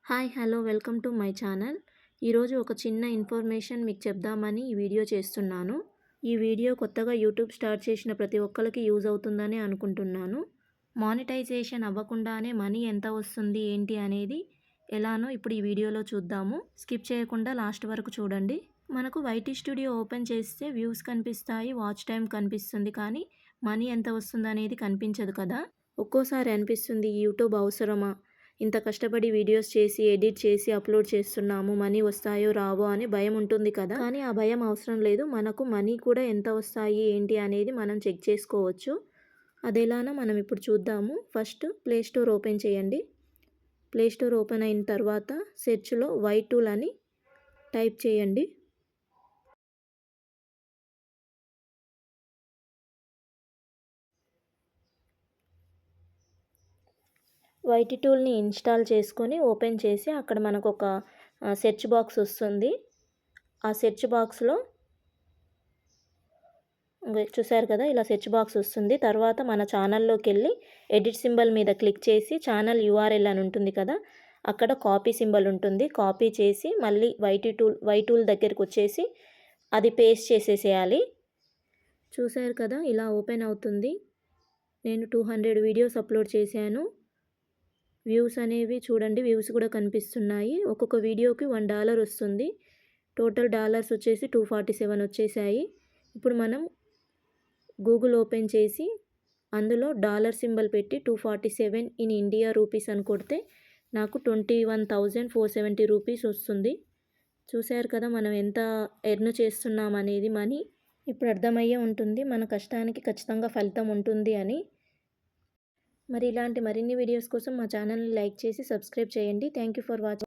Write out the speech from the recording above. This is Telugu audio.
Hi hello welcome to my channel. ఈరోజు ఒక చిన్న ఇన్ఫర్మేషన్ మీకు చెప్దామని ఈ వీడియో చేస్తున్నాను. ఈ వీడియో కొత్తగా యూట్యూబ్ స్టార్ట్ చేసిన ప్రతి ఒక్కరికి యూజ్ అవుతుందని అనుకుంటున్నాను. మానిటైజేషన్ అవ్వకుండానే మనీ ఎంత వస్తుంది ఏంటి అనేది ఎలానో ఇప్పుడు ఈ వీడియోలో చూద్దాము. స్కిప్ చేయకుండా లాస్ట్ వరకు చూడండి. మనకు వైటీ స్టూడియో ఓపెన్ చేస్తే వ్యూస్ కనిపిస్తాయి, వాచ్ టైం కనిపిస్తుంది, కానీ మనీ ఎంత వస్తుంది అనేది కనిపించదు కదా. ఒక్కోసారి అనిపిస్తుంది యూట్యూబ్ అవసరమా, ఇంత కష్టపడి వీడియోస్ చేసి ఎడిట్ చేసి అప్లోడ్ చేస్తున్నాము, మనీ వస్తాయో రావో అని భయం ఉంటుంది కదా. కానీ ఆ భయం అవసరం లేదు. మనకు మనీ కూడా ఎంత వస్తాయి ఏంటి అనేది మనం చెక్ చేసుకోవచ్చు. అదెలానో మనం ఇప్పుడు చూద్దాము. ఫస్ట్ ప్లే స్టోర్ ఓపెన్ చేయండి. ప్లే స్టోర్ ఓపెన్ అయిన తర్వాత సెర్చ్లో వైటూల్ అని టైప్ చేయండి. వైటీ టూల్ని ఇన్స్టాల్ చేసుకొని ఓపెన్ చేసి అక్కడ మనకు ఒక సెర్చ్ బాక్స్ వస్తుంది. ఆ సెర్చ్ బాక్స్లో చూసారు కదా, ఇలా సెర్చ్ బాక్స్ వస్తుంది. తర్వాత మన ఛానల్లోకి వెళ్ళి ఎడిట్ సింబల్ మీద క్లిక్ చేసి ఛానల్ యూఆర్ఎల్ అని ఉంటుంది కదా, అక్కడ కాపీ సింబల్ ఉంటుంది. కాపీ చేసి మళ్ళీ వైటూల్ దగ్గరికి వచ్చేసి అది పేస్ట్ చేసేసేయాలి. చూసారు కదా, ఇలా ఓపెన్ అవుతుంది. నేను 200 వీడియోస్ అప్లోడ్ చేశాను. వ్యూస్ అనేవి చూడండి, వ్యూస్ కూడా కనిపిస్తున్నాయి. ఒక్కొక్క వీడియోకి $1 వస్తుంది. టోటల్ డాలర్స్ వచ్చేసి 247 వచ్చేసాయి. ఇప్పుడు మనం గూగుల్ ఓపెన్ చేసి అందులో డాలర్ సింబల్ పెట్టి 247 ఇన్ ఇండియా రూపీస్ అని కొడితే నాకు 21,470 రూపీస్ వస్తుంది. చూశారు కదా మనం ఎంత ఎర్న్ చేస్తున్నాం అనేది. మనీ ఇప్పుడు అర్థమయ్యే ఉంటుంది, మన కష్టానికి ఖచ్చితంగా ఫలితం ఉంటుంది అని. మరి ఇలాంటి మరిన్ని వీడియోస్ కోసం మా ఛానల్ని లైక్ చేసి సబ్స్క్రైబ్ చేయండి. Thank you for watching.